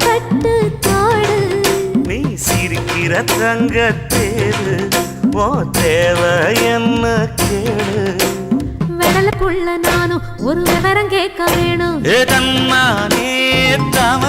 கட்டு தோடு நீ சிரிக்கிற தங்கத்தேரு ஓ தேவை என்ன கேளு வெடலுக்குள்ள நானும் ஒரு விவரம் கேட்க வேணும் தன்னானே தம